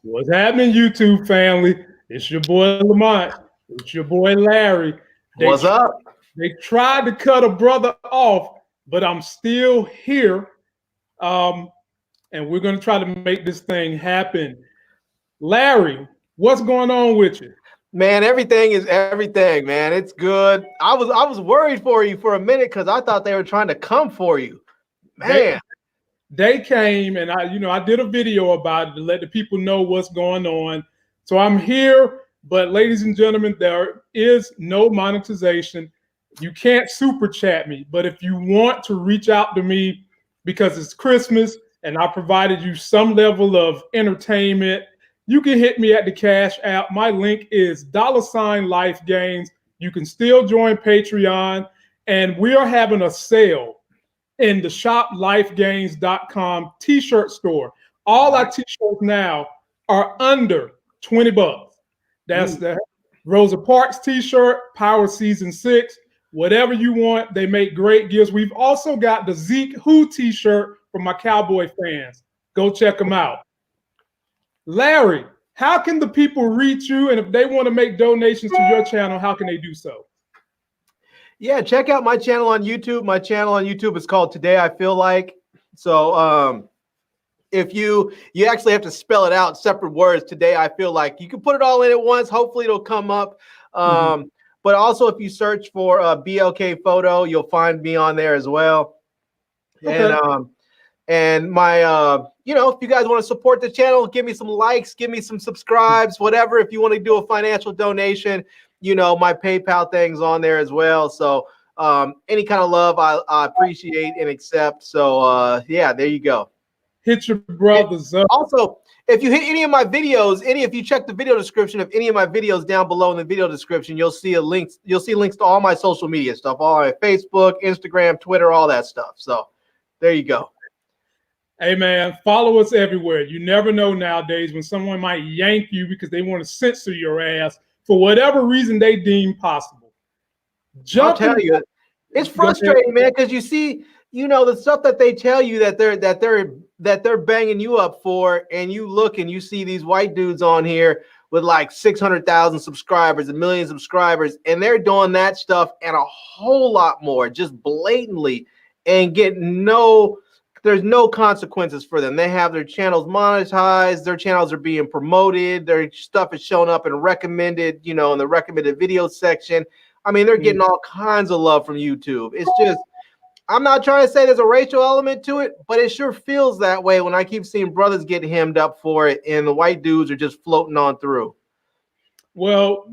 What's happening, YouTube family? It's your boy Lamont. It's your boy Larry. What's up? They tried to cut a brother off, but I'm still here. And we're going to try to make this thing happen. Larry, what's going on with you? Man, everything is everything, man. It's good. I was worried for you for a minute because I thought they were trying to come for you. Man. They came and I did a video about it to let the people know what's going on. So I'm here, but ladies and gentlemen, there is no monetization. You can't super chat me, but if you want to reach out to me because it's Christmas and I provided you some level of entertainment, you can hit me at the Cash App. My link is $LifeGains. You can still join Patreon, and we are having a sale in the shoplifegains.com t-shirt store. All our t-shirts now are under $20. That's the Rosa Parks t-shirt, Power Season 6, whatever you want. They make great gifts. We've also got the Zeke Who t-shirt for my Cowboy fans. Go check them out. Larry, how can the people reach you? And if they want to make donations to your channel, how can they do so? Yeah, check out my channel on YouTube. My channel on YouTube is called Today I Feel Like. So if you actually have to spell it out, separate words, Today I Feel Like. You can put it all in at once. Hopefully it'll come up. But also if you search for BLK Photo, you'll find me on there as well. Okay. And my, if you guys want to support the channel, give me some likes, give me some subscribes, whatever. If you want to do a financial donation, my PayPal thing's on there as well. So any kind of love I appreciate and accept. So yeah, there you go. Hit your brothers up. Also, if you hit any of my videos, if you check the video description of any of my videos down below in the video description, you'll see links to all my social media stuff, all my Facebook, Instagram, Twitter, all that stuff. So there you go. Hey, man, follow us everywhere. You never know nowadays when someone might yank you because they want to censor your ass for whatever reason they deem possible. I'll tell you, it's frustrating, man, because you see, the stuff that they tell you that they're banging you up for, and you look and you see these white dudes on here with like 600,000 subscribers, 1 million subscribers, and they're doing that stuff and a whole lot more, just blatantly, and get there's no consequences for them. They have their channels monetized. Their channels are being promoted. Their stuff is showing up and recommended, in the recommended video section. I mean, they're getting all kinds of love from YouTube. It's just, I'm not trying to say there's a racial element to it, but it sure feels that way when I keep seeing brothers get hemmed up for it and the white dudes are just floating on through. Well,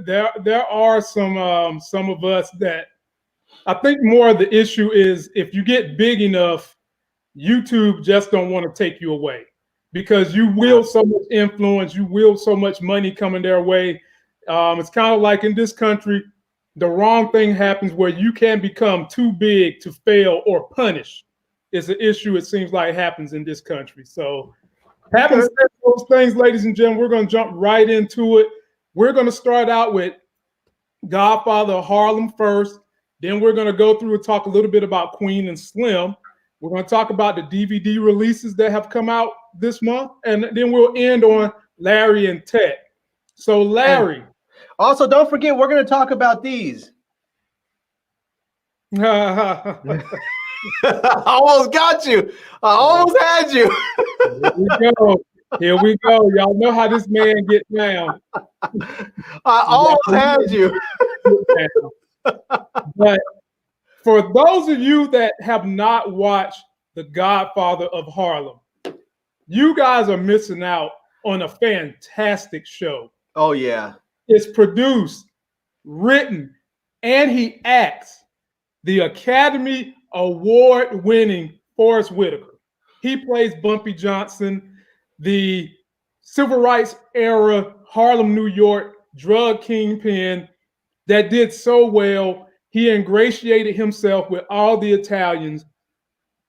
there are some of us that I think more of the issue is if you get big enough, YouTube just don't want to take you away because you wield so much influence, you wield so much money coming their way. It's kind of like in this country, the wrong thing happens where you can become too big to fail or punish. It's an issue it seems like happens in this country. So having said those things, ladies and gentlemen, we're going to jump right into it. We're going to start out with GodFather of Harlem first. Then we're going to go through and talk a little bit about Queen and Slim. We're going to talk about the DVD releases that have come out this month, and then we'll end on Larry and Tech. So, Larry. Also, don't forget, we're going to talk about these. I almost got you. I almost had you. Here we go. Here we go. Y'all know how this man gets down. I almost had you. But for those of you that have not watched The GodFather of Harlem, you guys are missing out on a fantastic show. Oh, yeah. It's produced, written, and he acts the Academy Award-winning Forrest Whitaker. He plays Bumpy Johnson, the civil rights era Harlem, New York drug kingpin that did so well. He ingratiated himself with all the Italians,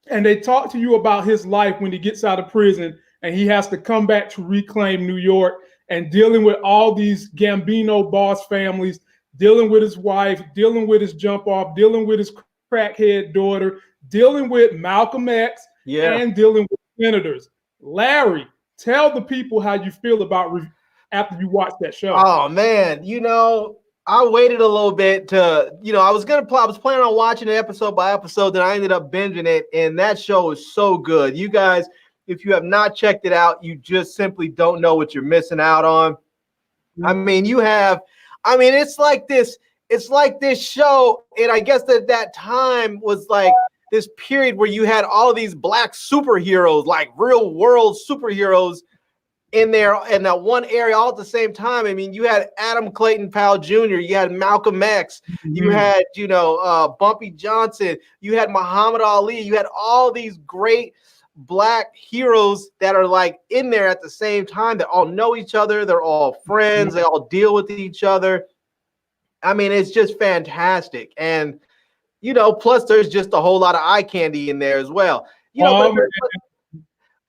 and they talk to you about his life when he gets out of prison and he has to come back to reclaim New York and dealing with all these Gambino boss families, dealing with his wife, dealing with his jump off, dealing with his crackhead daughter, dealing with Malcolm X, and dealing with senators. Larry, Tell the people how you feel about after you watch that show. Oh man, I waited a little bit to, I was planning on watching it episode by episode, then I ended up binging it, and that show is so good. You guys, if you have not checked it out, you just simply don't know what you're missing out on. I mean, it's like this show, and I guess that time was like this period where you had all of these black superheroes, like real world superheroes, in that one area all at the same time. I mean, you had Adam Clayton Powell Jr., you had Malcolm X, you had, Bumpy Johnson, you had Muhammad Ali, you had all these great black heroes that are like in there at the same time, that all know each other, they're all friends, they all deal with each other. I mean, it's just fantastic. And, plus there's just a whole lot of eye candy in there as well.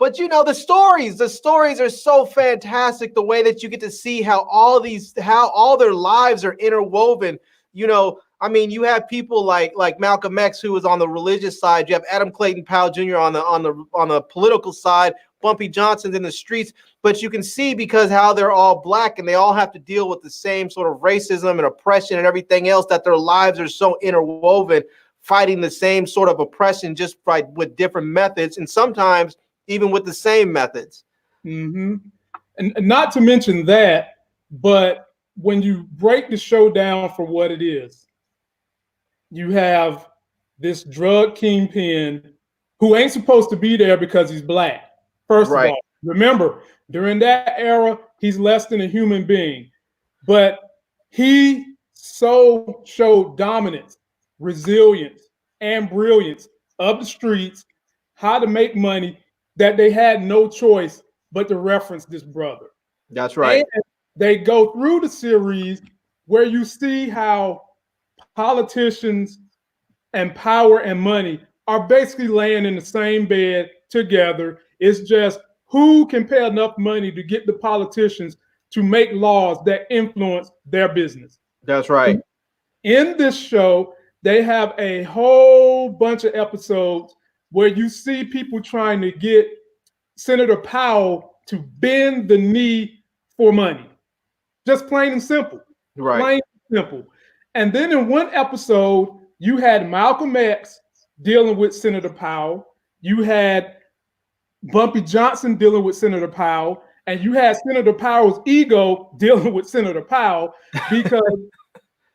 But the stories are so fantastic. The way that you get to see how all their lives are interwoven. I mean, you have people like Malcolm X, who was on the religious side. You have Adam Clayton Powell Jr. on the political side. Bumpy Johnson's in the streets. But you can see, because how they're all black and they all have to deal with the same sort of racism and oppression and everything else, that their lives are so interwoven, fighting the same sort of oppression, just with different methods, and sometimes even with the same methods. And not to mention that, but when you break the show down for what it is, you have this drug kingpin who ain't supposed to be there because he's black. First of all, remember, during that era, he's less than a human being. But he so showed dominance, resilience, and brilliance of the streets, how to make money, that they had no choice but to reference this brother. That's right. And they go through the series where you see how politicians and power and money are basically laying in the same bed together. It's just who can pay enough money to get the politicians to make laws that influence their business. That's right. In this show, they have a whole bunch of episodes where you see people trying to get Senator Powell to bend the knee for money. Just plain and simple. Right. Plain and simple. And then in one episode, you had Malcolm X dealing with Senator Powell. You had Bumpy Johnson dealing with Senator Powell. And you had Senator Powell's ego dealing with Senator Powell, because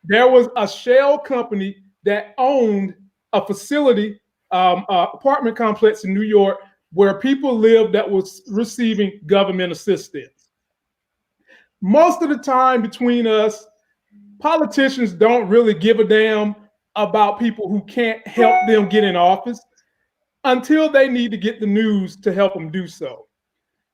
there was a shell company that owned a facility, apartment complex in New York, where people lived that was receiving government assistance. Most of the time between us, politicians don't really give a damn about people who can't help them get in office until they need to get the news to help them do so.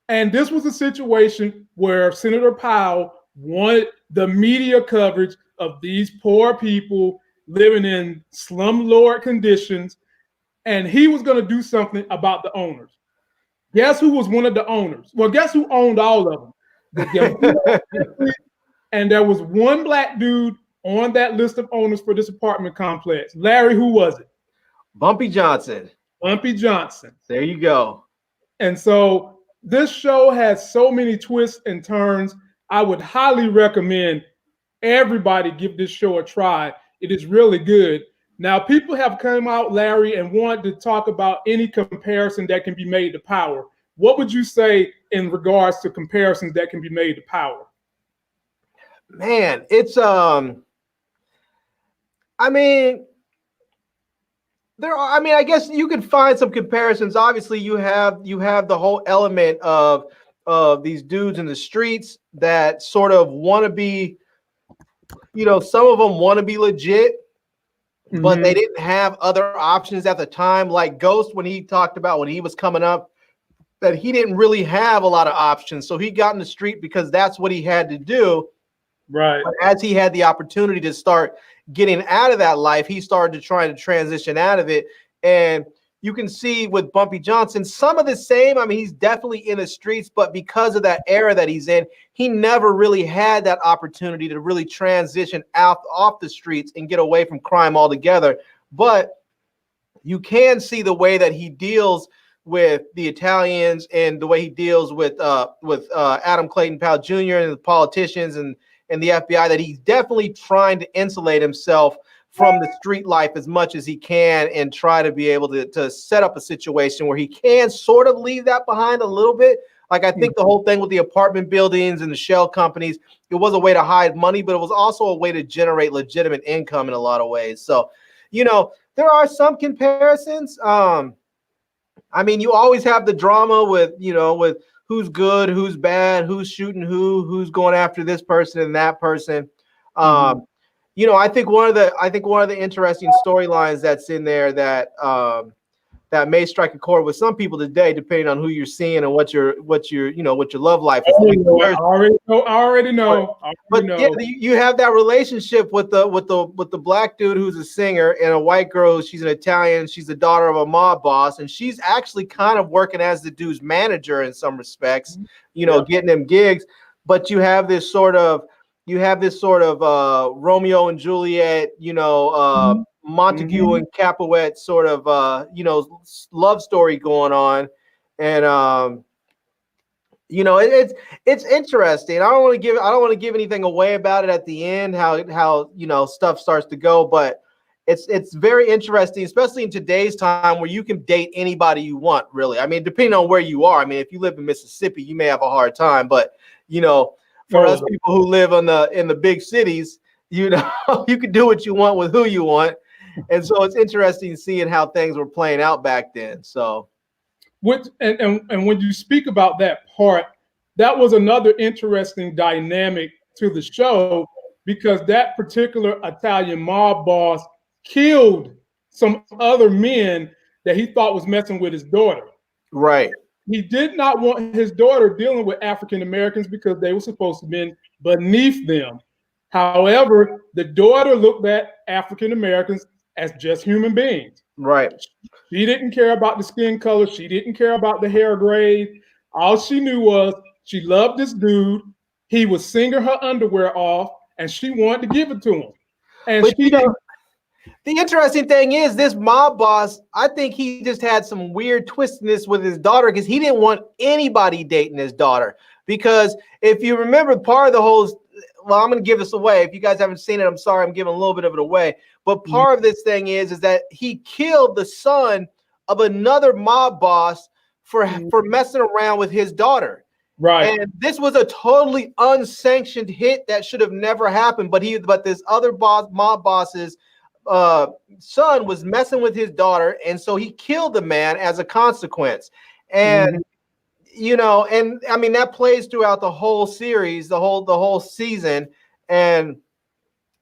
And this was a situation where Senator Powell wanted the media coverage of these poor people living in slumlord conditions, and he was going to do something about the owners. Guess who was one of the owners? Well, guess who owned all of them? And there was one black dude on that list of owners for this apartment complex. Larry, who was it? Bumpy Johnson. Bumpy Johnson. There you go. And so this show has so many twists and turns. I would highly recommend everybody give this show a try. It is really good. Now, people have come out, Larry, and wanted to talk about any comparison that can be made to Power. What would you say in regards to comparisons that can be made to Power? Man, it's I guess you could find some comparisons. Obviously, you have the whole element of these dudes in the streets that sort of want to be, some of them want to be legit, but they didn't have other options at the time. Like Ghost, when he talked about when he was coming up, that he didn't really have a lot of options. So he got in the street because that's what he had to do. Right. But as he had the opportunity to start getting out of that life, he started to try to transition out of it. And you can see with Bumpy Johnson, some of the same. I mean, he's definitely in the streets, but because of that era that he's in, he never really had that opportunity to really transition off the streets and get away from crime altogether. But you can see the way that he deals with the Italians and the way he deals with Adam Clayton Powell Jr. and the politicians and the FBI, that he's definitely trying to insulate himself from the street life as much as he can and try to be able to set up a situation where he can sort of leave that behind a little bit. Like, I think the whole thing with the apartment buildings and the shell companies, it was a way to hide money, but it was also a way to generate legitimate income in a lot of ways. So, there are some comparisons. I mean, you always have the drama with who's good, who's bad, who's shooting who's going after this person and that person. I think one of the interesting storylines that's in there that that may strike a chord with some people today, depending on who you're seeing and what your love life is. I already know. Yeah, you have that relationship with the black dude who's a singer and a white girl. She's an Italian. She's the daughter of a mob boss, and she's actually kind of working as the dude's manager in some respects. Getting them gigs. But you have this sort of Romeo and Juliet, Montague and Capulet sort of love story going on, and it's interesting. I don't want to give anything away about it at the end, how stuff starts to go, but it's very interesting, especially in today's time where you can date anybody you want, really. I mean, depending on where you are. I mean, if you live in Mississippi, you may have a hard time, but for us people who live in the big cities, you can do what you want with who you want. And so it's interesting seeing how things were playing out back then. So, and when you speak about that part, that was another interesting dynamic to the show, because that particular Italian mob boss killed some other men that he thought was messing with his daughter. Right. He did not want his daughter dealing with African Americans because they were supposed to be beneath them. However, the daughter looked at African Americans as just human beings. Right. She didn't care about the skin color. She didn't care about the hair grade. All she knew was she loved this dude. He was singing her underwear off, and she wanted to give it to him. And the interesting thing is, this mob boss, I think he just had some weird twistiness with his daughter, because he didn't want anybody dating his daughter. Because if you remember, part of the whole, well, I'm going to give this away. If you guys haven't seen it, I'm sorry, I'm giving a little bit of it away. But part of this thing is that he killed the son of another mob boss for messing around with his daughter. Right. And this was a totally unsanctioned hit that should have never happened. But this other mob boss's son was messing with his daughter, and so he killed the man as a consequence. And and I mean, that plays throughout the whole series, the whole season.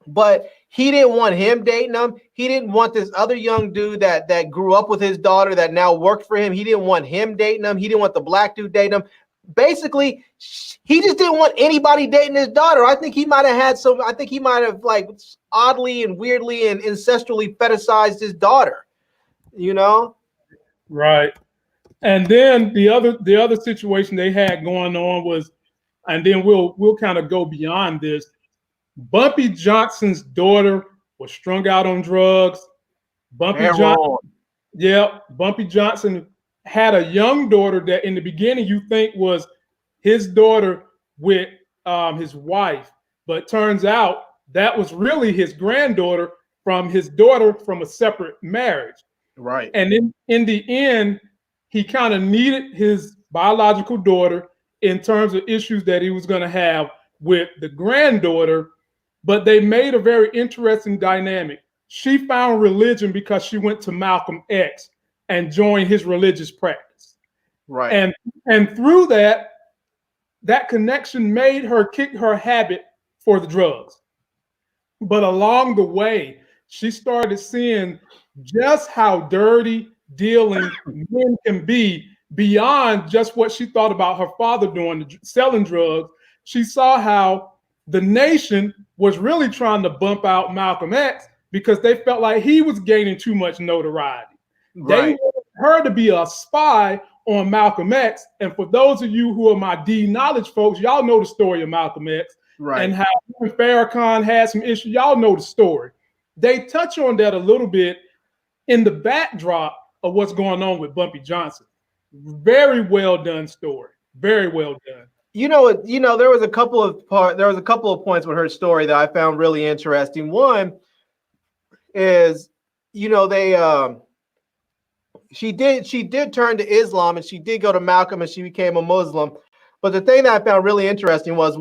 But he didn't want him dating him. He didn't want this other young dude that grew up with his daughter that now worked for him. He didn't want him dating him. He didn't want the black dude dating him. Basically, he just didn't want anybody dating his daughter. I think he might have like oddly and weirdly and ancestrally fetishized his daughter. Right. And then the other situation they had going on was, and then we'll kind of go beyond this. Bumpy Johnson's daughter was strung out on drugs. Bumpy Johnson had a young daughter that in the beginning you think was his daughter with his wife, but turns out that was really his granddaughter from his daughter from a separate marriage. Right. And in the end, he kind of needed his biological daughter in terms of issues that he was going to have with the granddaughter, but they made a very interesting dynamic. She found religion because she went to Malcolm X and joined his religious practice. Right. And through that connection made her kick her habit for the drugs. But along the way, she started seeing just how dirty dealing men can be beyond just what she thought about her father doing, selling drugs. She saw how the nation was really trying to bump out Malcolm X because they felt like he was gaining too much notoriety. Right. They wanted her to be a spy on Malcolm X. And for those of you who are my D knowledge folks, y'all know the story of Malcolm X. Right. And how Farrakhan had some issues. Y'all know the story. They touch on that a little bit in the backdrop of what's going on with Bumpy Johnson. Very well done story. Very well done. There was a couple of points with her story that I found really interesting. One is, she did turn to Islam, and she did go to Malcolm, and she became a Muslim. But the thing that I found really interesting was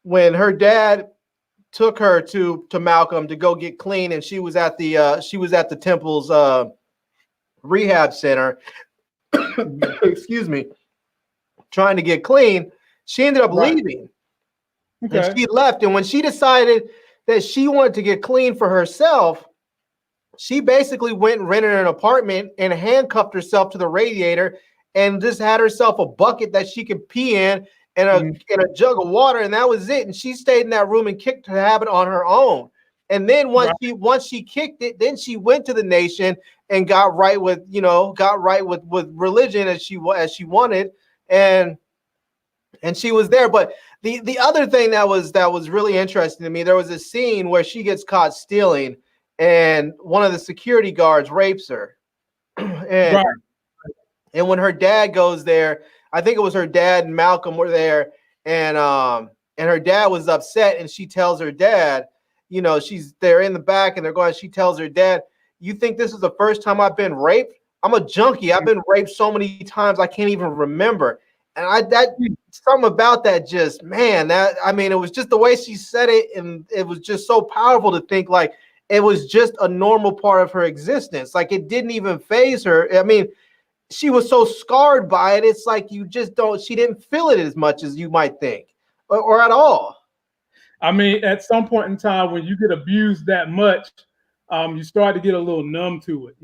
when her dad took her to Malcolm to go get clean, and she was at the temple's rehab center. Excuse me, trying to get clean. She ended up leaving. Okay. And she left. And when she decided that she wanted to get clean for herself, she basically went and rented an apartment and handcuffed herself to the radiator and just had herself a bucket that she could pee in and a jug of water, and that was it. And she stayed in that room and kicked her habit on her own. And then once she kicked it, then she went to the nation and got right with religion as she wanted, and she was there. But the other thing that was really interesting to me, there was a scene where she gets caught stealing, and one of the security guards rapes her. And when her dad goes there, I think it was her dad and Malcolm were there, and her dad was upset, and she tells her dad, they're in the back and they're going, she tells her dad, "You think this is the first time I've been raped? I'm a junkie. I've been raped so many times I can't even remember." And something about that just, man, it was just the way she said it, and it was just so powerful to think like it was just a normal part of her existence. Like it didn't even faze her. I mean, she was so scarred by it. It's like she didn't feel it as much as you might think, or at all. I mean, at some point in time, when you get abused that much, you start to get a little numb to it.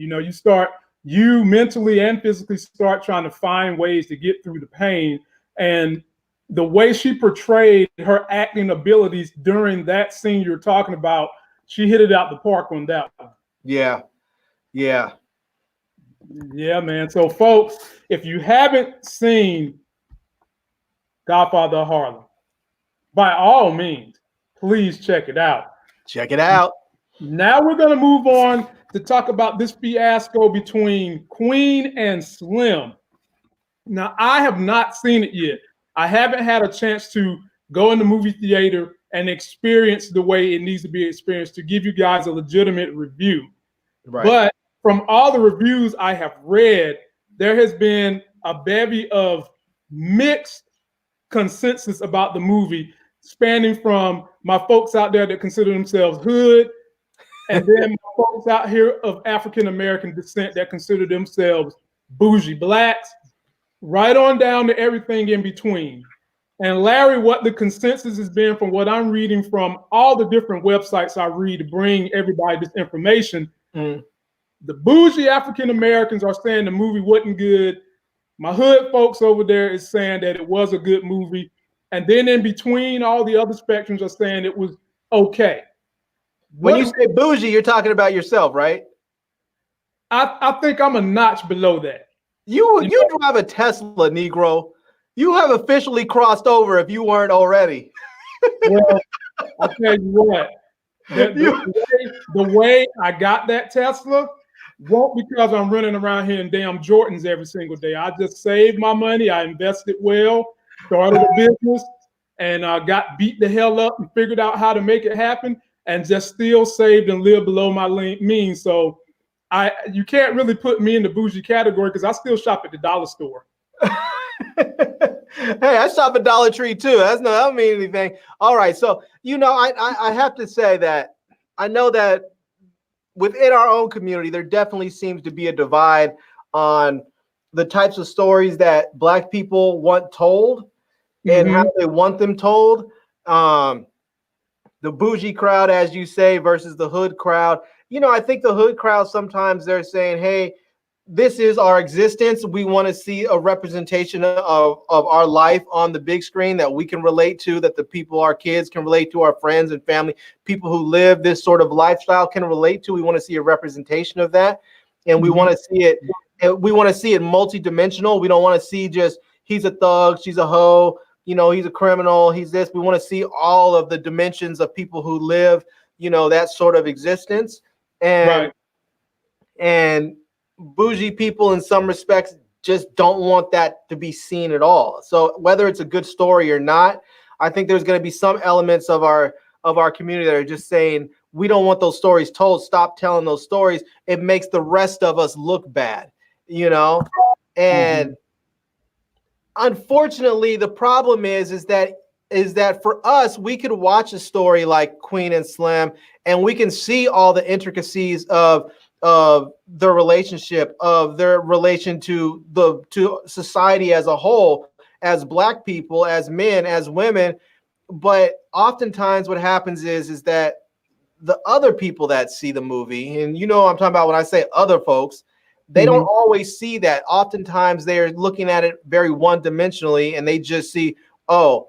You mentally and physically start trying to find ways to get through the pain. And the way she portrayed her acting abilities during that scene you're talking about, she hit it out the park on that one. Yeah, man. So, folks, if you haven't seen GodFather of Harlem, by all means, please check it out. Check it out. Now we're going to move on to talk about this fiasco between Queen and Slim. Now, I have not seen it yet. I haven't had a chance to go in the movie theater and experience the way it needs to be experienced to give you guys a legitimate review. Right. But from all the reviews I have read, there has been a bevy of mixed consensus about the movie, spanning from my folks out there that consider themselves hood, and then my folks out here of African-American descent that consider themselves bougie blacks, right on down to everything in between. And Larry, what the consensus has been from what I'm reading from all the different websites I read to bring everybody this information, the bougie African-Americans are saying the movie wasn't good. My hood folks over there is saying that it was a good movie. And then in between, all the other spectrums are saying it was okay. When you say bougie, you're talking about yourself, right? I think I'm a notch below that. You drive a Tesla, Negro. You have officially crossed over if you weren't already. Well, I'll tell you what. The way I got that Tesla won't because I'm running around here in damn Jordans every single day. I just saved my money. I invested well, started a business, and got beat the hell up and figured out how to make it happen, and just still saved and lived below my means. So you can't really put me in the bougie category because I still shop at the dollar store. Hey, I shop at Dollar Tree too. That don't mean anything. All right, so I have to say that I know that within our own community, there definitely seems to be a divide on the types of stories that Black people want told and how they want them told. The bougie crowd, as you say, versus the hood crowd. I think the hood crowd, sometimes they're saying, hey, this is our existence. We want to see a representation of our life on the big screen that we can relate to, that the people, our kids can relate to, our friends and family, people who live this sort of lifestyle can relate to. We want to see a representation of that. And we want to see it. We want to see it multidimensional. We don't want to see just, he's a thug, she's a hoe, he's a criminal, he's this. We want to see all of the dimensions of people who live, that sort of existence. And bougie people in some respects just don't want that to be seen at all. So whether it's a good story or not, I think there's going to be some elements of our community that are just saying, we don't want those stories told. Stop telling those stories. It makes the rest of us look bad, you know? And unfortunately, the problem is that for us, we could watch a story like Queen and Slim, and we can see all the intricacies of their relationship, of their relation to society as a whole, as Black people, as men, as women. But oftentimes what happens is that the other people that see the movie, and you know what I'm talking about when I say other folks, they don't always see that. Oftentimes they're looking at it very one-dimensionally, and they just see, oh,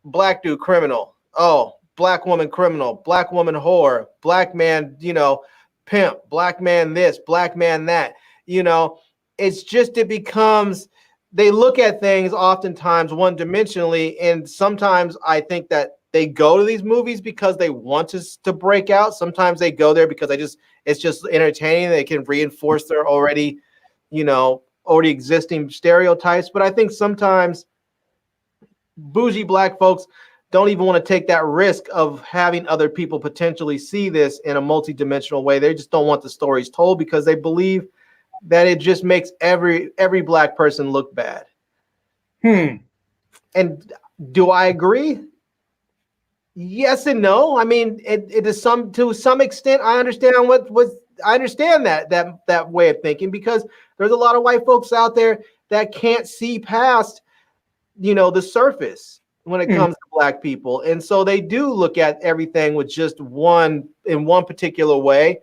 Black dude criminal, oh, Black woman criminal, Black woman whore, Black man, you know, pimp, Black man this, Black man that. You know, it's just, it becomes, they look at things oftentimes one-dimensionally, and sometimes I think that they go to these movies because they want to break out. Sometimes they go there because it's just entertaining. They can reinforce their already existing stereotypes. But I think sometimes bougie Black folks don't even want to take that risk of having other people potentially see this in a multidimensional way. They just don't want the stories told because they believe that it just makes every Black person look bad. And do I agree? Yes and no. I mean, it is to some extent. I understand I understand that way of thinking, because there's a lot of white folks out there that can't see past, the surface when it comes to Black people, and so they do look at everything with just one particular way.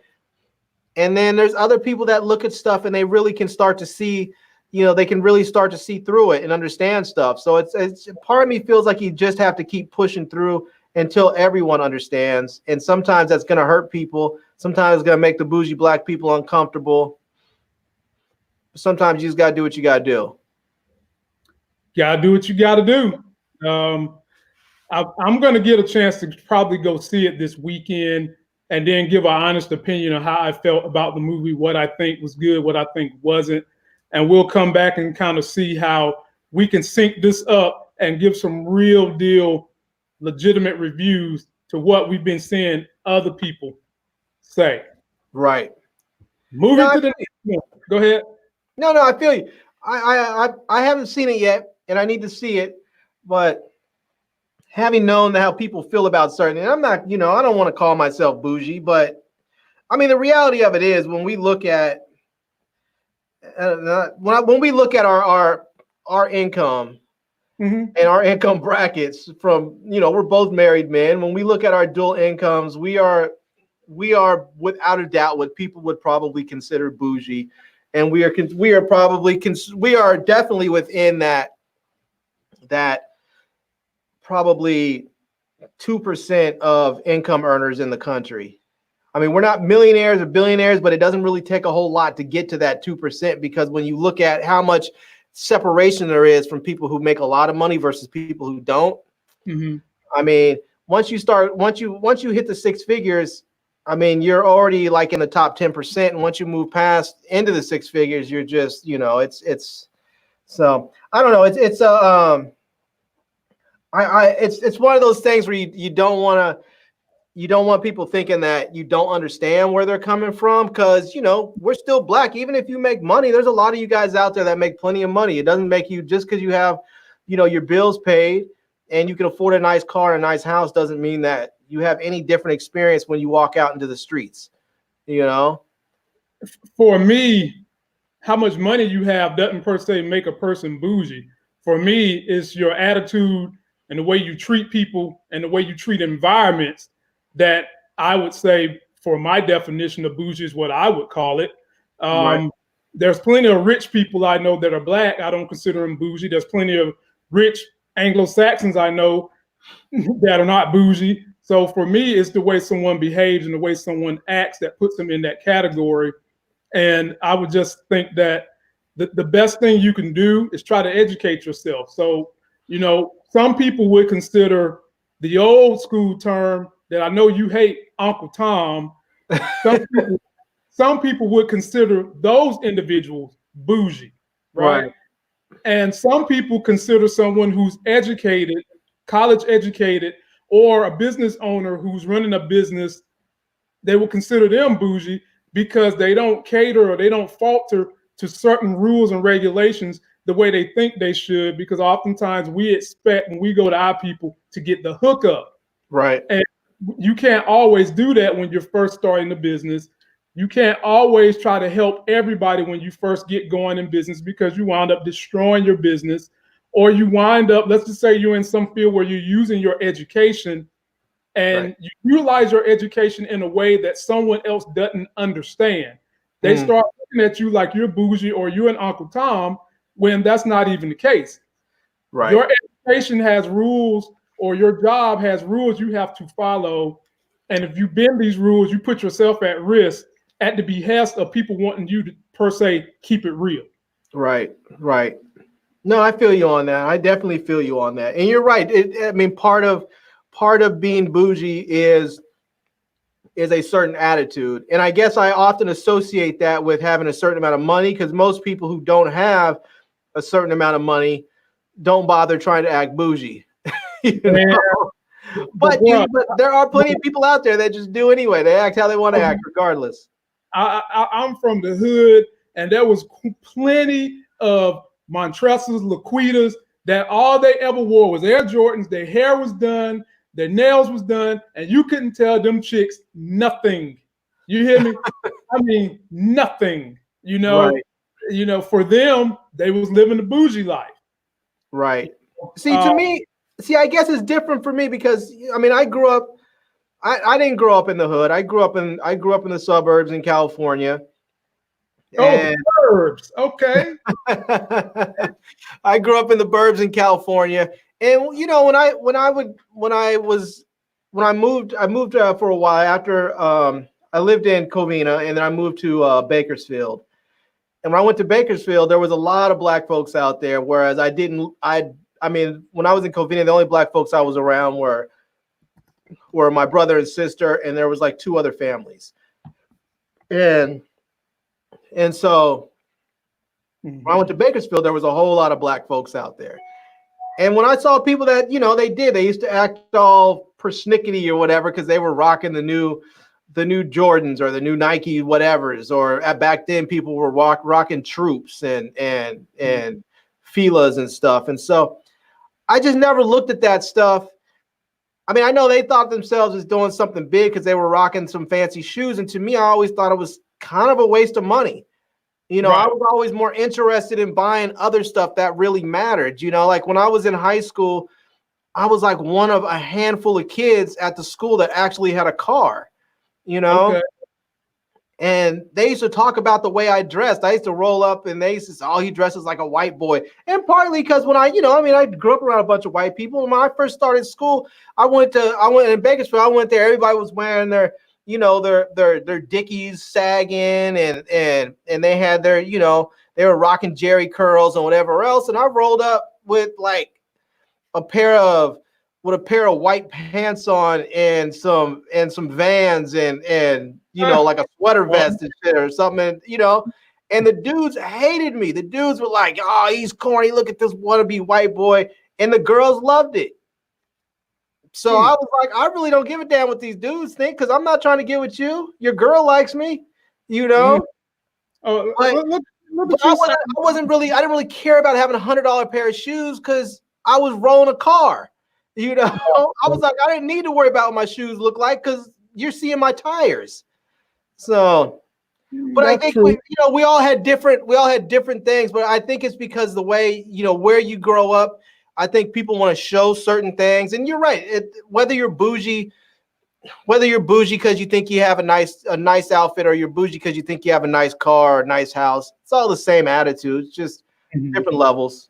And then there's other people that look at stuff and they really can start to see, they can really start to see through it and understand stuff. So it's part of me feels like you just have to keep pushing through until everyone understands. And sometimes that's going to hurt people. Sometimes it's going to make the bougie Black people uncomfortable. Sometimes you just got to do what you got to do. Got to do what you got to do. I'm going to get a chance to probably go see it this weekend and then give an honest opinion on how I felt about the movie, what I think was good, what I think wasn't. And we'll come back and kind of see how we can sync this up and give some real deal, legitimate reviews to what we've been seeing other people say. Right. Moving to the next one. Go ahead. No, I feel you. I haven't seen it yet, and I need to see it, but having known how people feel about certain, and I'm not, I don't want to call myself bougie, but I mean, the reality of it is when we look at when we look at our income and our income brackets from, we're both married men. When we look at our dual incomes, we are without a doubt what people would probably consider bougie, and we are definitely within that probably 2% of income earners in the country. I mean, we're not millionaires or billionaires, but it doesn't really take a whole lot to get to that 2%, because when you look at how much separation there is from people who make a lot of money versus people who don't. I mean, once you hit the six figures, I mean, you're already like in the top 10%. And once you move past into the six figures, you're just, it's so I don't know. It's one of those things where you don't want people thinking that you don't understand where they're coming from, because we're still Black. Even if you make money, there's a lot of you guys out there that make plenty of money. It doesn't make you, just because you have your bills paid and you can afford a nice car and a nice house, doesn't mean that you have any different experience when you walk out into the streets. For me, how much money you have doesn't per se make a person bougie. For me, it's your attitude and the way you treat people and the way you treat environments that I would say, for my definition of bougie, is what I would call it. Right. There's plenty of rich people I know that are Black. I don't consider them bougie. There's plenty of rich Anglo-Saxons I know that are not bougie. So for me, it's the way someone behaves and the way someone acts that puts them in that category. And I would just think that the best thing you can do is try to educate yourself. So, some people would consider the old school term that I know you hate, Uncle Tom. Some people would consider those individuals bougie. right? And some people consider someone who's educated, college educated, or a business owner who's running a business, they will consider them bougie because they don't cater or they don't falter to certain rules and regulations the way they think they should, because oftentimes we expect when we go to our people to get the hookup. Right. And you can't always do that when you're first starting the business. You can't always try to help everybody when you first get going in business, because you wind up destroying your business, or you wind up, let's just say you're in some field where you're using your education and you utilize your education in a way that someone else doesn't understand. They start looking at you like you're bougie or you're an Uncle Tom, when that's not even the case. Right. Your education has rules, or your job has rules you have to follow. And if you bend these rules, you put yourself at risk at the behest of people wanting you to, per se, keep it real. Right. Right. No, I feel you on that. I definitely feel you on that. And you're right. I mean, part of being bougie is a certain attitude. And I guess I often associate that with having a certain amount of money, because most people who don't have a certain amount of money don't bother trying to act bougie. You know? But there are plenty of people out there that just do anyway. They act how they want to act regardless. I'm from the hood, and there was plenty of Montresors, Laquitas, that all they ever wore was Air Jordans. Their hair was done, their nails was done, and you couldn't tell them chicks nothing. You hear me? I mean, nothing. You know, for them, they was living the bougie life. Right. See, to me, I guess it's different for me, because I mean, I grew up. I didn't grow up in the hood. I grew up in the suburbs in California. Burbs. Okay. I grew up in the burbs in California, and you know, when I moved for a while after I lived in Covina, and then I moved to Bakersfield. And when I went to Bakersfield, there was a lot of black folks out there, whereas I mean, when I was in Covina, the only black folks I was around were my brother and sister, and there was like 2 other families. And so when I went to Bakersfield, there was a whole lot of black folks out there. And when I saw people that, you know, they used to act all persnickety or whatever because they were rocking the new Jordans or the new Nike whatevers, or back then people were rocking Troops and Filas and stuff. And so I just never looked at that stuff. I mean, I know they thought themselves as doing something big because they were rocking some fancy shoes. And to me, I always thought it was kind of a waste of money. You know, I was always more interested in buying other stuff that really mattered. You know, like when I was in high school, I was like one of a handful of kids at the school that actually had a car, you know? Okay. And they used to talk about the way I dressed. I used to roll up and they used to say, oh, he dresses like a white boy. And partly because when I grew up around a bunch of white people. When I first started school, I went in Bakersfield. I went there. Everybody was wearing their Dickies sagging and they had their, you know, they were rocking Jerry curls and whatever else. And I rolled up with like a pair of white pants on and some Vans and you know, like a sweater vest and shit or something, and, you know, and the dudes hated me. The dudes were like, oh, he's corny. Look at this wannabe white boy. And the girls loved it. So I was like, I really don't give a damn what these dudes think, because I'm not trying to get with you. Your girl likes me, you know. I didn't really care about having $100 pair of shoes because I was rolling a car. You know, I was like, I didn't need to worry about what my shoes look like because you're seeing my tires. So, but I think we all had different things. But I think it's because the way, you know, where you grow up, I think people want to show certain things. And you're right. Whether you're bougie because you think you have a nice outfit, or you're bougie because you think you have a nice car or a nice house, it's all the same attitude. It's just different levels.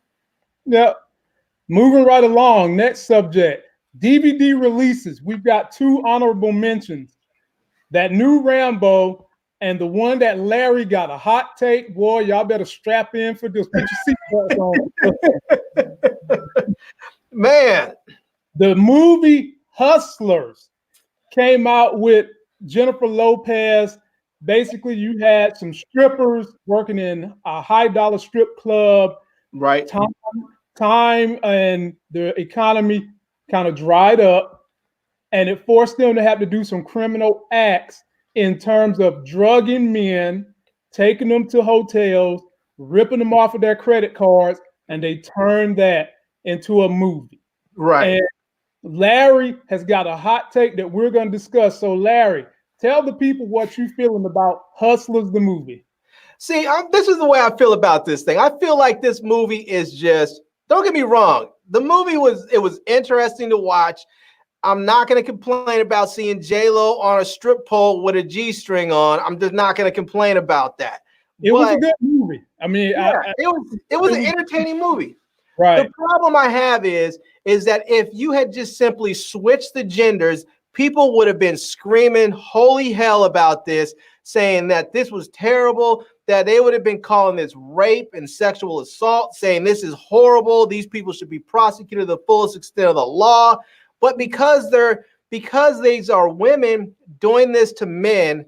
Yeah. Moving right along. Next subject, DVD releases. We've got 2 honorable mentions. That new Rambo and the one that Larry got a hot take. Boy, y'all better strap in for this. Put your seatbelts on. Man, the movie Hustlers came out with Jennifer Lopez Basically, you had some strippers working in a high dollar strip club. Right. Time and the economy kind of dried up, and it forced them to have to do some criminal acts in terms of drugging men, taking them to hotels, ripping them off of their credit cards, and they turned that into a movie. Right. And Larry has got a hot take that we're going to discuss. So, Larry, tell the people what you're feeling about Hustlers, the movie. See, this is the way I feel about this thing. I feel like this movie is just, don't get me wrong. The movie was interesting to watch. I'm not going to complain about seeing J-Lo on a strip pole with a G-string on. I'm just not going to complain about that. It was a good movie. I mean, yeah, it was an entertaining movie. Right. The problem I have is that if you had just simply switched the genders, people would have been screaming holy hell about this, saying that this was terrible, that they would have been calling this rape and sexual assault, saying this is horrible, these people should be prosecuted to the fullest extent of the law. But because these are women doing this to men,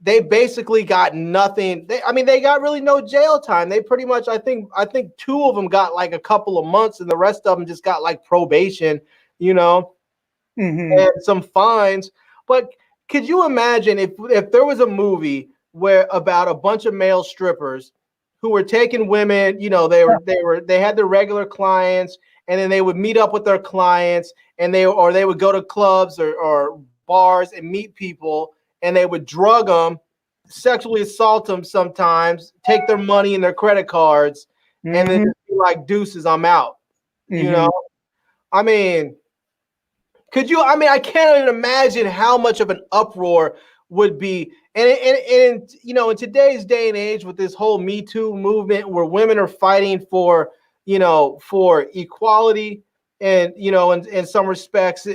they basically got nothing. They got really no jail time. They pretty much, I think 2 of them got like a couple of months, and the rest of them just got like probation, and some fines. But could you imagine if there was a movie where about a bunch of male strippers who were taking women, they had their regular clients, and then they would meet up with their clients, and they would go to clubs or bars and meet people, and they would drug them, sexually assault them sometimes, take their money and their credit cards, and then just be like, deuces, I'm out. I mean, I can't even imagine how much of an uproar would be. And in today's day and age, with this whole Me Too movement, where women are fighting for equality, and in some respects,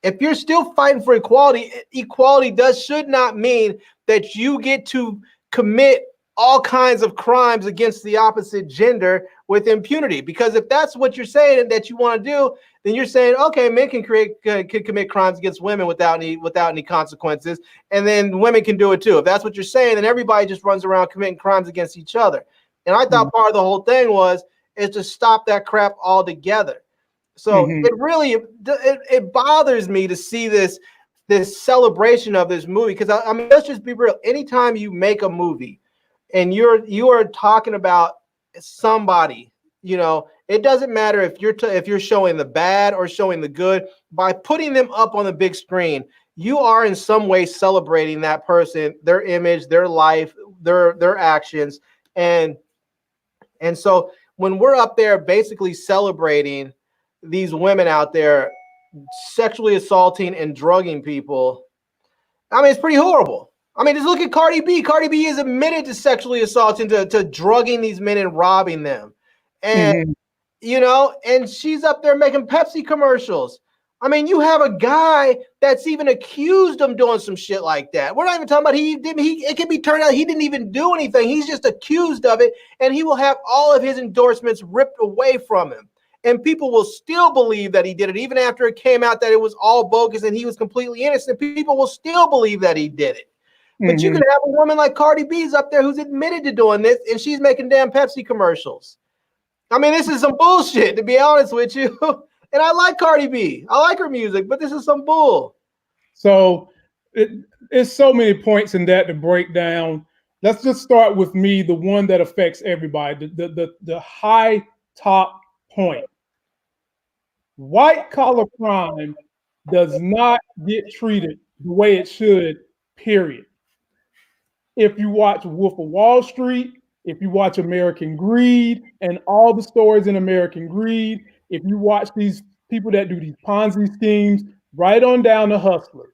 if you're still fighting for equality should not mean that you get to commit all kinds of crimes against the opposite gender with impunity. Because if that's what you're saying and that you want to do, then you're saying, okay, men can commit crimes against women without any consequences, and then women can do it too. If that's what you're saying, then everybody just runs around committing crimes against each other. And I thought part of the whole thing is to stop that crap altogether. So it really it bothers me to see this celebration of this movie, because let's just be real. Anytime you make a movie and you are talking about somebody, it doesn't matter if you're showing the bad or showing the good. By putting them up on the big screen, you are in some way celebrating that person, their image, their life, their actions, and so when we're up there basically celebrating these women out there sexually assaulting and drugging people, it's pretty horrible. Just look at Cardi B. Cardi B is admitted to sexually assaulting, to drugging these men and robbing them. And, and she's up there making Pepsi commercials. You have a guy that's even accused of doing some shit like that. We're not even talking about it can be turned out he didn't even do anything. He's just accused of it, and he will have all of his endorsements ripped away from him. And people will still believe that he did it, even after it came out that it was all bogus and he was completely innocent. People will still believe that he did it. But you can have a woman like Cardi B's up there who's admitted to doing this, and she's making damn Pepsi commercials. This is some bullshit, to be honest with you. And I like Cardi B. I like her music, but this is some bull. So it's so many points in that to break down. Let's just start with me, the one that affects everybody, the high top point. White collar crime does not get treated the way it should, period. If you watch Wolf of Wall Street, if you watch American Greed and all the stories in American Greed, if you watch these people that do these Ponzi schemes, right on down to hustlers,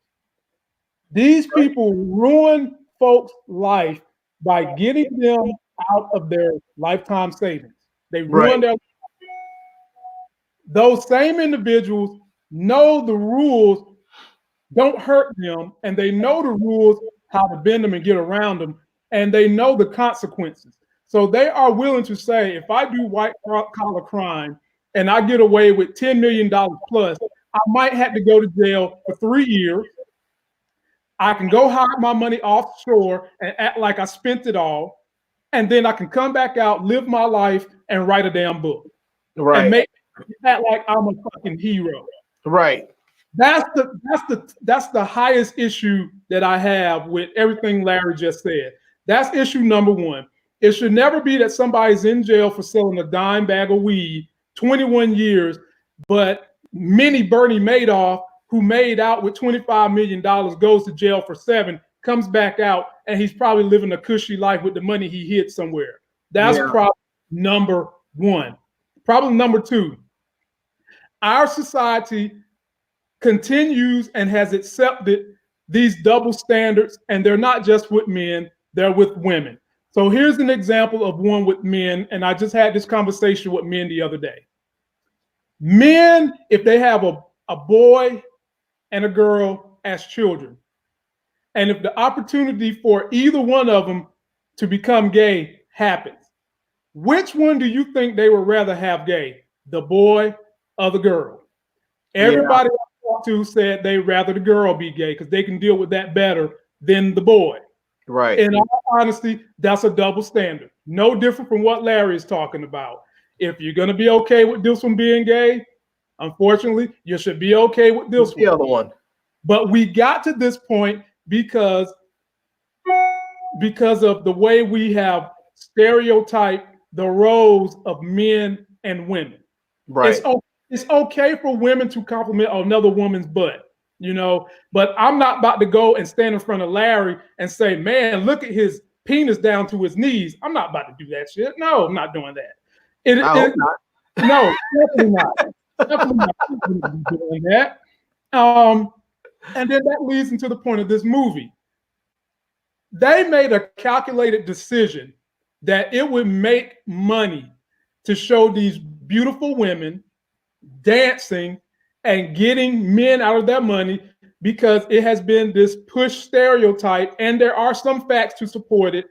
these people ruin folks' life by getting them out of their lifetime savings. They ruin their life. Those same individuals know the rules don't hurt them, and they know the rules, how to bend them and get around them, and they know the consequences. So they are willing to say, if I do white collar crime and I get away with $10 million plus, I might have to go to jail for 3 years. I can go hide my money offshore and act like I spent it all, and then I can come back out, live my life, and write a damn book, and Right. make act like I'm a fucking hero. Right. That's the highest issue that I have with everything Larry just said. That's issue number one. It should never be that somebody's in jail for selling a dime bag of weed, 21 years, but mini Bernie Madoff, who made out with $25 million, goes to jail for 7, comes back out, and he's probably living a cushy life with the money he hid somewhere. That's problem number one. Problem number two, our society continues and has accepted these double standards, and they're not just with men, they're with women. So here's an example of one with men, and I just had this conversation with men the other day. Men, if they have a boy and a girl as children, and if the opportunity for either one of them to become gay happens, which one do you think they would rather have gay, the boy or the girl? Everybody I talked to said they'd rather the girl be gay because they can deal with that better than the boy. Right. In all honesty, that's a double standard. No different from what Larry is talking about. If you're going to be okay with this one being gay, unfortunately, you should be okay with this one. The other one. But we got to this point because of the way we have stereotyped the roles of men and women. Right. It's okay for women to compliment another woman's butt, but I'm not about to go and stand in front of Larry and say, man, look at his penis down to his knees. I'm not about to do that shit. No, I'm not doing that. I hope not. No, definitely not. Definitely not doing that. And then that leads into the point of this movie. They made a calculated decision that it would make money to show these beautiful women dancing and getting men out of their money, because it has been this push stereotype, and there are some facts to support it,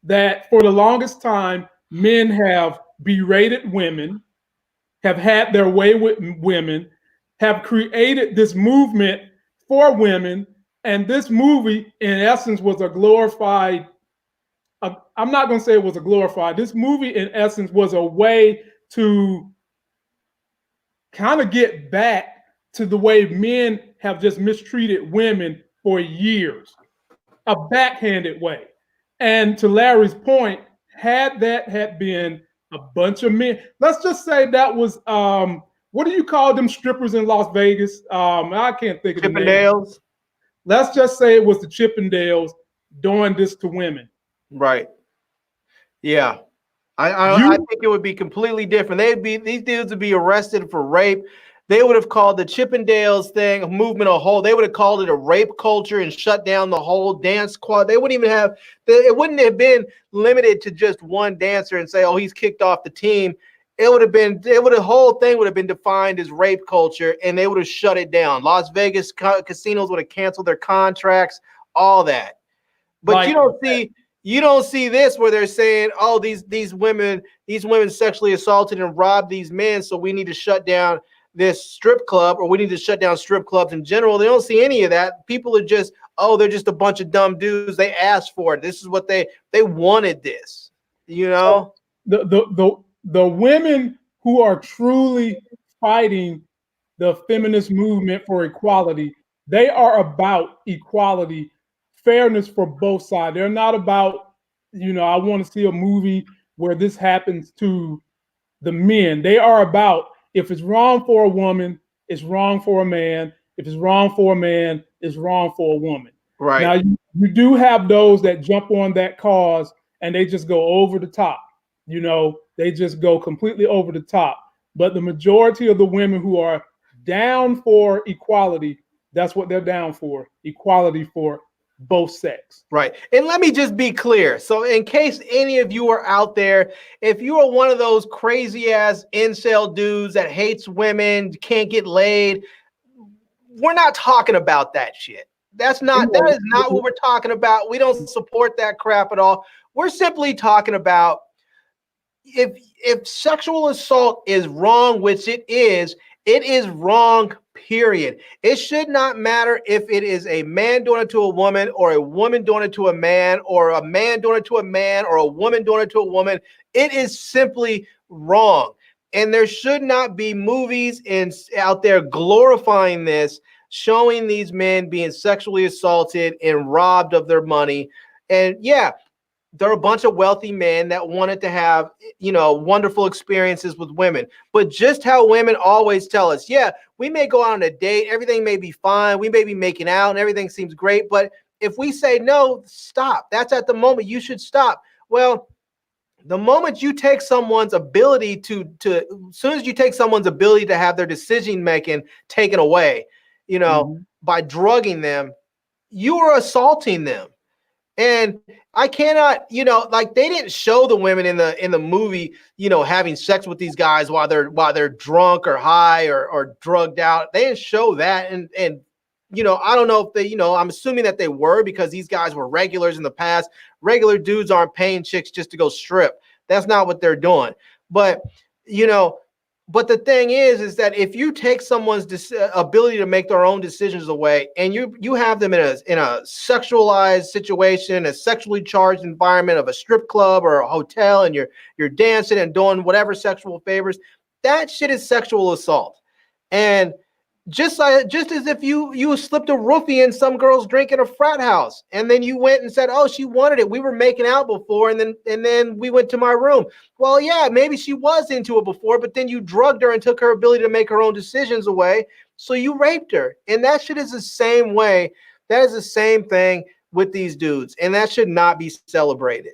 that for the longest time, men have berated women, have had their way with women, have created this movement for women, and this movie, in essence, was a glorified, I'm not going to say it was a glorified, this movie, in essence, was a way to kind of get back to the way men have just mistreated women for years, a backhanded way. And to Larry's point, had that had been a bunch of men, let's just say that was, what do you call them strippers in Las Vegas? I can't think of the name. Chippendales. Let's just say it was the Chippendales doing this to women. Right. Yeah. I think it would be completely different. These dudes would be arrested for rape. They would have called the Chippendales thing, a movement, a whole. They would have called it a rape culture and shut down the whole dance squad. They wouldn't even have. It wouldn't have been limited to just one dancer and say, "Oh, he's kicked off the team." It would have been. The whole thing would have been defined as rape culture, and they would have shut it down. Las Vegas casinos would have canceled their contracts. All that, but you don't see this where they're saying, "Oh, these women sexually assaulted and robbed these men, so we need to shut down this strip club, or we need to shut down strip clubs in general." They don't see any of that. People are just, oh, they're just a bunch of dumb dudes. They asked for it. This is what they wanted this, So the women who are truly fighting the feminist movement for equality, they are about equality, fairness for both sides. They're not about, I want to see a movie where this happens to the men. They are about, if it's wrong for a woman, it's wrong for a man. If it's wrong for a man, it's wrong for a woman. Right. Now, you do have those that jump on that cause and they just go over the top. They just go completely over the top. But the majority of the women who are down for equality, that's what they're down for, equality for both sex. Right. And let me just be clear. So in case any of you are out there, if you are one of those crazy ass incel dudes that hates women, can't get laid, we're not talking about that shit. That is not what we're talking about. We don't support that crap at all. We're simply talking about if sexual assault is wrong, which it It is wrong, period. It should not matter if it is a man doing it to a woman or a woman doing it to a man or a man doing it to a man or a woman doing it to a woman. It is simply wrong. And there should not be movies out there glorifying this, showing these men being sexually assaulted and robbed of their money. And yeah, there are a bunch of wealthy men that wanted to have, wonderful experiences with women. But just how women always tell us, yeah, we may go out on a date, everything may be fine, we may be making out and everything seems great, but if we say no, stop. That's at the moment you should stop. Well, the moment you take someone's ability as soon as you take someone's ability to have their decision making taken away, by drugging them, you are assaulting them. And I cannot, like they didn't show the women in the movie, having sex with these guys while they're drunk or high or drugged out. They didn't show that. And I don't know if they, I'm assuming that they were, because these guys were regulars in the past. Regular dudes aren't paying chicks just to go strip. That's not what they're doing. But, but the thing is that if you take someone's ability to make their own decisions away, and you have them in a sexualized situation, a sexually charged environment of a strip club or a hotel, and you're dancing and doing whatever sexual favors, that shit is sexual assault. And just as if you slipped a roofie in some girl's drink in a frat house, and then you went and said, oh, she wanted it, we were making out before, and then we went to my room. Well, yeah, maybe she was into it before, but then you drugged her and took her ability to make her own decisions away, so you raped her. And that shit is the same way. That is the same thing with these dudes, and that should not be celebrated.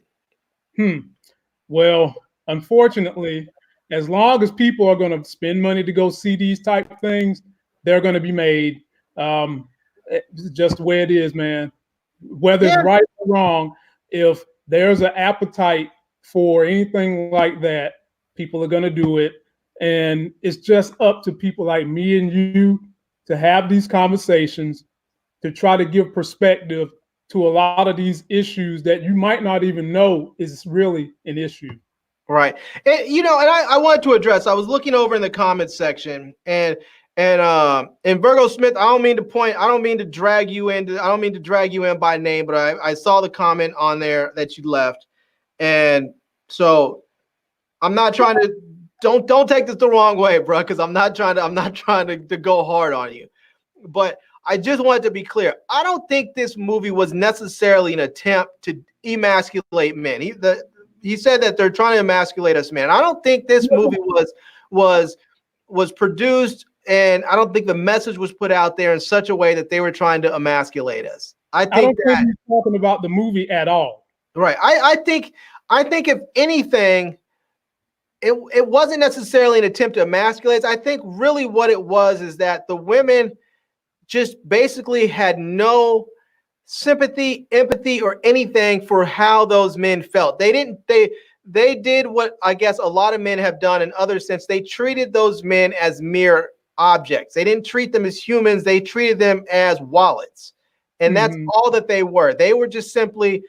Well, unfortunately, as long as people are going to spend money to go see these type of things, they're going to be made. It's just the way it is, man. Whether it's right or wrong, if there's an appetite for anything like that, people are going to do it. And it's just up to people like me and you to have these conversations, to try to give perspective to a lot of these issues that you might not even know is really an issue. Right. And, I wanted to address, I was looking over in the comments section, and Virgo Smith, I don't mean to drag you in by name, but I saw the comment on there that you left. And so I'm not trying to, don't take this the wrong way, bro, because I'm not trying to go hard on you. But I just wanted to be clear. I don't think this movie was necessarily an attempt to emasculate men. He said that they're trying to emasculate us, man. I don't think this movie was produced, and I don't think the message was put out there in such a way that they were trying to emasculate us. I don't think he's talking about the movie at all. Right. I think if anything, it wasn't necessarily an attempt to emasculate us. I think really what it was is that the women just basically had no sympathy, empathy, or anything for how those men felt. They did what I guess a lot of men have done in other sense. They treated those men as mere objects. They didn't treat them as humans. They treated them as wallets. And that's all that they were. They were just simply,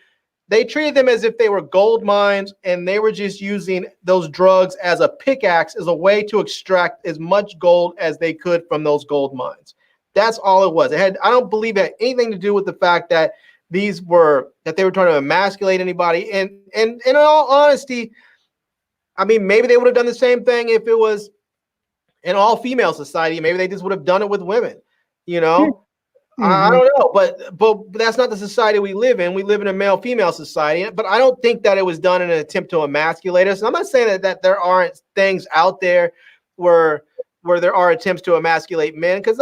they treated them as if they were gold mines, and they were just using those drugs as a pickaxe, as a way to extract as much gold as they could from those gold mines. That's all it was. I don't believe it had anything to do with the fact that they were trying to emasculate anybody. And in all honesty, I mean, maybe they would have done the same thing if it was an all-female society. Maybe they just would have done it with women, I don't know, but that's not the society we live in. We live in a male-female society. But I don't think that it was done in an attempt to emasculate us. And I'm not saying that there aren't things out there where there are attempts to emasculate men, because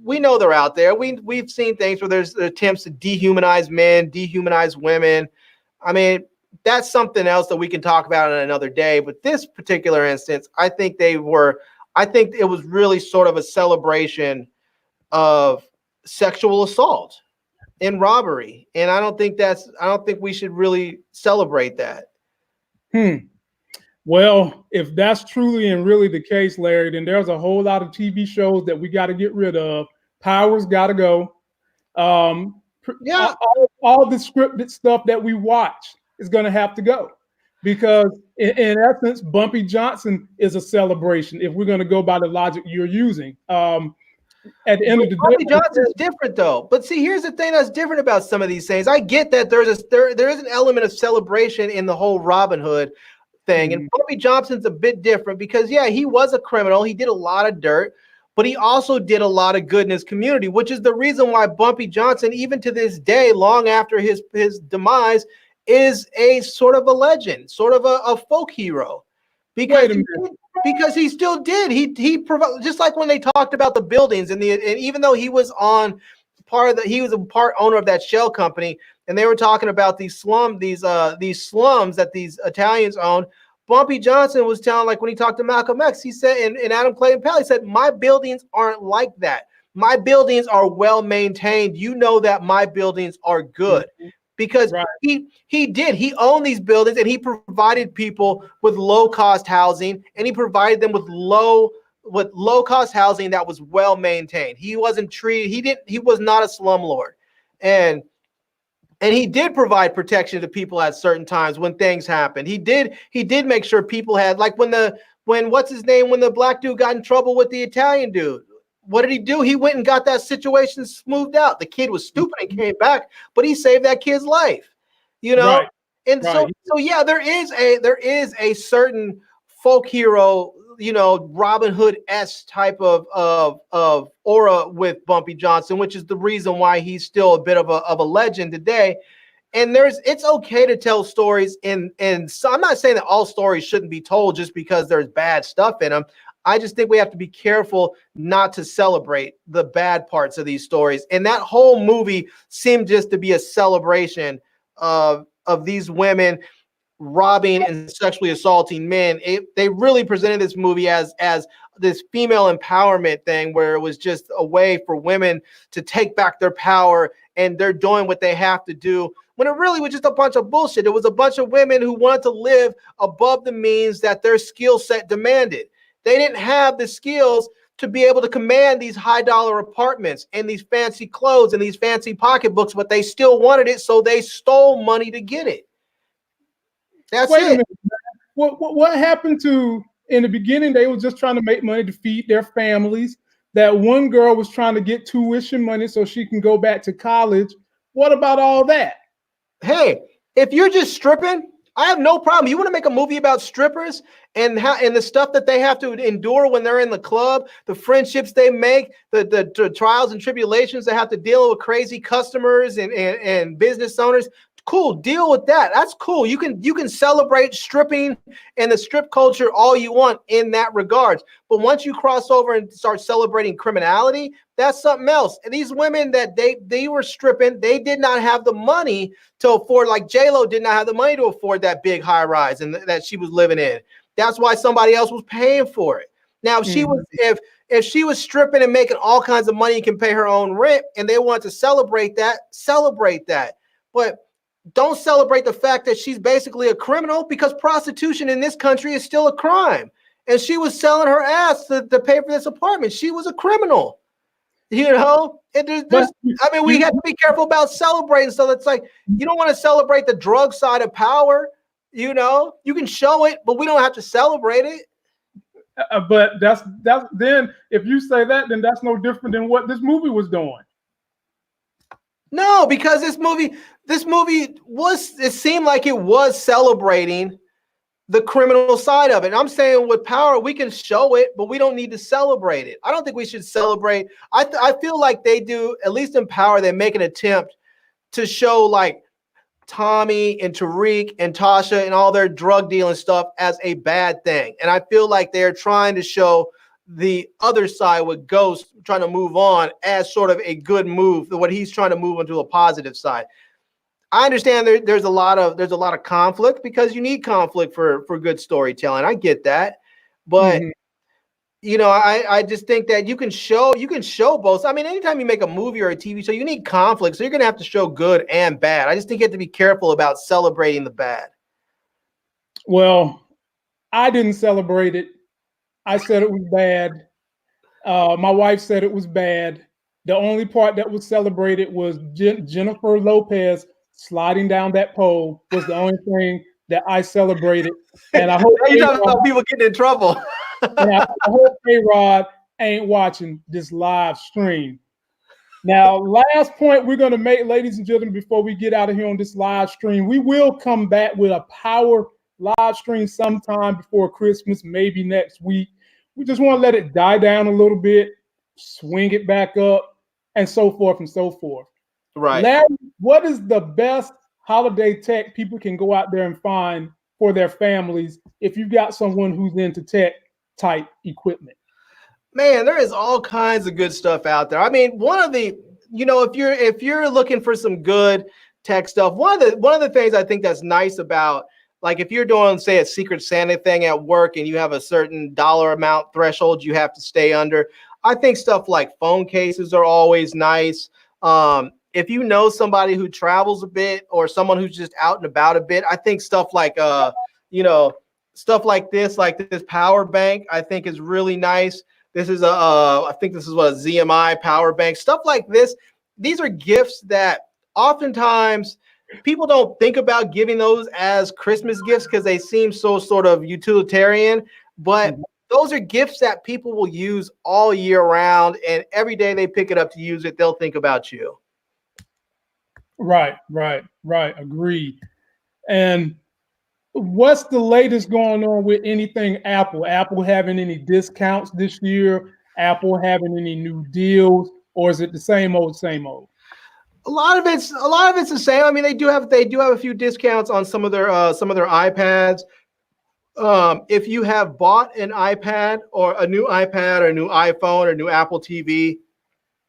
we know they're out there. We've seen things where there's attempts to dehumanize men, dehumanize women. I mean, that's something else that we can talk about on another day. But this particular instance, I think it was really sort of a celebration of sexual assault and robbery. And I don't think we should really celebrate that. Well, if that's truly and really the case, Larry, then there's a whole lot of TV shows that we got to get rid of. Power's got to go. All the scripted stuff that we watch is going to have to go. because in essence, Bumpy Johnson is a celebration. If we're going to go by the logic you're using, at the end of the Bumpy day, Johnson's different though. But see, here's the thing that's different about some of these things. I get that there is an element of celebration in the whole Robin Hood thing, and Bumpy Johnson's a bit different because yeah, he was a criminal. He did a lot of dirt, but he also did a lot of good in his community, which is the reason why Bumpy Johnson, even to this day, long after his demise, is a sort of a legend, sort of a folk hero, because he still did. He provided, just like when they talked about the buildings and even though he was on he was a part owner of that shell company, and they were talking about these slums that these Italians own. Bumpy Johnson was telling, like when he talked to Malcolm X, he said, and Adam Clayton Powell, he said, my buildings aren't like that. My buildings are well maintained. You know that my buildings are good. Because he owned these buildings, and he provided people with low-cost housing, and he provided them with low-cost housing that was well maintained. He wasn't treated, he was not a slumlord. And he did provide protection to people at certain times when things happened. He did make sure people had, like when the black dude got in trouble with the Italian dude. What did he do? He went and got that situation smoothed out. The kid was stupid and came back, but he saved that kid's life, you know? So yeah, there is a certain folk hero, you know, Robin Hood-esque type of aura with Bumpy Johnson, which is the reason why he's still a bit of a legend today. And it's okay to tell stories so I'm not saying that all stories shouldn't be told just because there's bad stuff in them. I just think we have to be careful not to celebrate the bad parts of these stories. And that whole movie seemed just to be a celebration of these women robbing and sexually assaulting men. They really presented this movie as this female empowerment thing, where it was just a way for women to take back their power, and they're doing what they have to do, when it really was just a bunch of bullshit. It was a bunch of women who wanted to live above the means that their skill set demanded. They didn't have the skills to be able to command these high dollar apartments and these fancy clothes and these fancy pocketbooks, but they still wanted it, so they stole money to get it. That's Wait a minute. What happened to, in the beginning, they were just trying to make money to feed their families. That one girl was trying to get tuition money so she can go back to college. What about all that? Hey, if you're just stripping, I have no problem. You want to make a movie about strippers and the stuff that they have to endure when they're in the club, the friendships they make, the trials and tribulations they have to deal with crazy customers and business owners. Cool, deal with that. That's cool. You can celebrate stripping and the strip culture all you want in that regard. But once you cross over and start celebrating criminality, that's something else. And these women that they were stripping, they did not have the money to afford, like J-Lo did not have the money to afford that big high rise and that she was living in. That's why somebody else was paying for it. Now, if she was stripping and making all kinds of money and can pay her own rent, and they want to celebrate that. But don't celebrate the fact that she's basically a criminal, because prostitution in this country is still a crime. And she was selling her ass to pay for this apartment. She was a criminal, you know? And we have to be careful about celebrating. So it's like, you don't want to celebrate the drug side of power. You know, you can show it, but we don't have to celebrate it. But that's then if you say that, then that's no different than what this movie was doing. No, because this movie it seemed like it was celebrating the criminal side of it. And I'm saying with power, we can show it, but we don't need to celebrate it. I don't think we should celebrate. I feel like they do, at least in Power, they make an attempt to show like Tommy and Tariq and Tasha and all their drug dealing stuff as a bad thing. And I feel like they're trying to show the other side with Ghost trying to move on as sort of a good move, what he's trying to move into a positive side. I understand there's a lot of conflict, because you need conflict for good storytelling. I get that. But you know, I just think that you can show both. I mean, anytime you make a movie or a TV show, you need conflict. So you're going to have to show good and bad. I just think you have to be careful about celebrating the bad. Well, I didn't celebrate it. I said it was bad. My wife said it was bad. The only part that was celebrated was Jennifer Lopez sliding down that pole was the only thing that I celebrated. And I hope Now you're talking about people getting in trouble. and I hope A-Rod ain't watching this live stream. Now, last point we're going to make, ladies and gentlemen, before we get out of here on this live stream, we will come back with a power live stream sometime before Christmas, maybe next week. We just want to let it die down a little bit, swing it back up, and so forth and so forth. Right. Larry, what is the best holiday tech people can go out there and find for their families if you've got someone who's into tech type equipment? Man, there is all kinds of good stuff out there. I mean, one of the, if you're looking for some good tech stuff, one of the things I think that's nice about, like, if you're doing, say, a Secret Santa thing at work and you have a certain dollar amount threshold you have to stay under, I think stuff like phone cases are always nice. If you know somebody who travels a bit or someone who's just out and about a bit, I think stuff like stuff like this power bank, I think is really nice. This is I think this is what a ZMI power bank, stuff like this. These are gifts that oftentimes people don't think about giving those as Christmas gifts because they seem so sort of utilitarian, but those are gifts that people will use all year round, and every day they pick it up to use it, they'll think about you. Right. Agreed. And what's the latest going on with anything Apple? Apple having any discounts this year? Apple having any new deals, or is it the same old, same old? A lot of it's the same. I mean, they do have a few discounts on some of their iPads. If you have bought an iPad or a new iPad or a new iPhone or new Apple TV,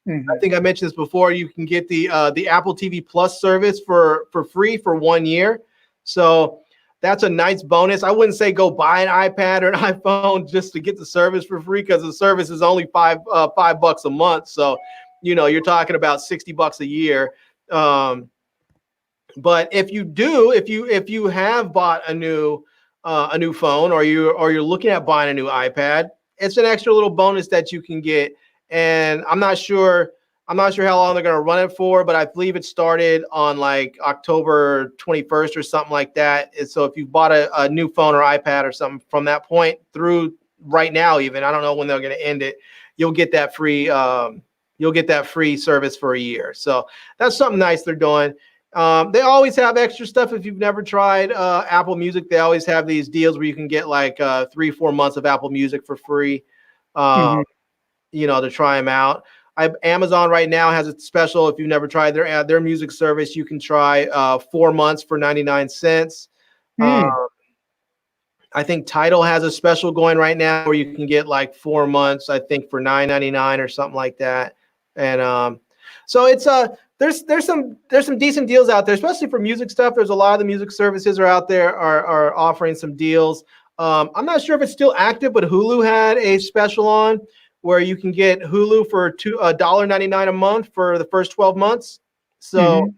I think I mentioned this before, you can get the Apple TV Plus service for free for 1 year. So that's a nice bonus. I wouldn't say go buy an iPad or an iPhone just to get the service for free, because the service is only $5 a month. So, you're talking about $60 a year. But if you have bought a new phone, or you're looking at buying a new iPad, it's an extra little bonus that you can get. And I'm not sure how long they're going to run it for, but I believe it started on like October 21st or something like that. And so if you bought a new phone or iPad or something from that point through right now, even, I don't know when they're going to end it, you'll get that free service for a year. So that's something nice they're doing. They always have extra stuff. If you've never tried Apple Music, they always have these deals where you can get like 3-4 months of Apple Music for free, to try them out. Amazon right now has a special. If you've never tried their music service, you can try 4 months for 99 cents. I think Tidal has a special going right now where you can get like 4 months, I think, for $9.99 or something like that. And so it's there's some decent deals out there, especially for music stuff. There's a lot of the music services are out there are offering some deals. I'm not sure if it's still active, but Hulu had a special on where you can get Hulu for $1.99 a month for the first 12 months. So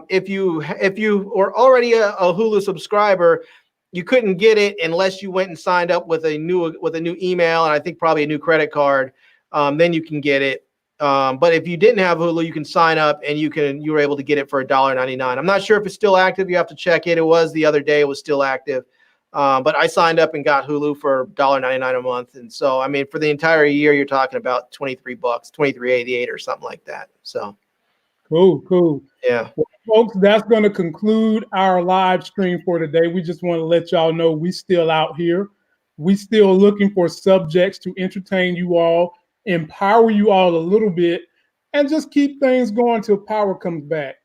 if you were already a Hulu subscriber, you couldn't get it unless you went and signed up with a new email, and I think probably a new credit card. Then you can get it. But if you didn't have Hulu, you can sign up and you were able to get it for $1.99. I'm not sure if it's still active. You have to check it. It was the other day. It was still active. But I signed up and got Hulu for $1.99 a month. And so, I mean, for the entire year, you're talking about $23, $23.88 or something like that. So cool. Yeah. Well, folks, that's going to conclude our live stream for today. We just want to let y'all know we still out here. We still looking for subjects to entertain you all, empower you all a little bit, and just keep things going till power comes back.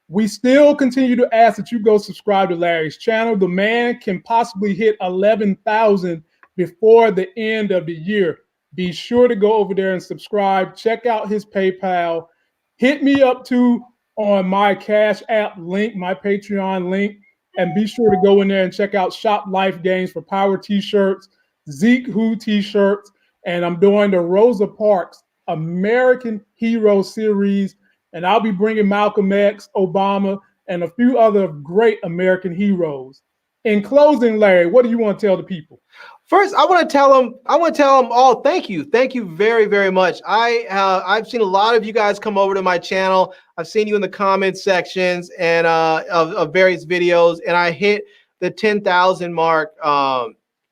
We still continue to ask that you go subscribe to Larry's channel. The man can possibly hit 11,000 before the end of the year. Be sure to go over there and subscribe. Check out his PayPal. Hit me up too on my Cash App link, my Patreon link, and be sure to go in there and check out Shop Life Games for Power t-shirts, Zeke Who t-shirts, and I'm doing the Rosa Parks American Hero series, and I'll be bringing Malcolm X, Obama, and a few other great American heroes. In closing, Larry, what do you want to tell the people? First, I want to tell them all, thank you very, very much. I've seen a lot of you guys come over to my channel. I've seen you in the comment sections and of various videos, and I hit the 10,000 mark.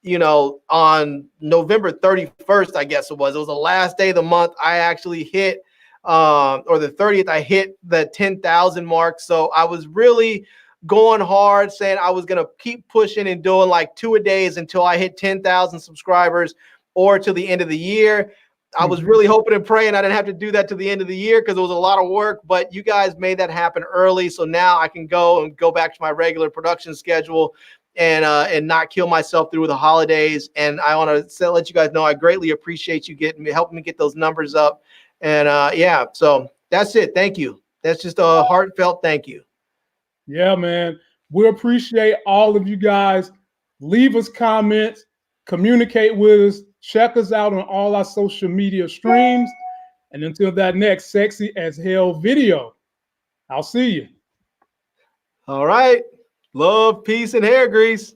You know, on November 31st, I guess it was the last day of the month. I actually hit, or the 30th, I hit the 10,000 mark. So I was really going hard, saying I was going to keep pushing and doing like 2 a days until I hit 10,000 subscribers or till the end of the year. I was really hoping and praying I didn't have to do that to the end of the year because it was a lot of work, but you guys made that happen early. So now I can go back to my regular production schedule and not kill myself through the holidays. And I want to let you guys know I greatly appreciate you helping me get those numbers up. And yeah, so that's it. Thank you. That's just a heartfelt thank you. Yeah, man. We appreciate all of you guys. Leave us comments, communicate with us, check us out on all our social media streams. And until that next Sexy as Hell video, I'll see you. All right. Love, peace, and hair grease.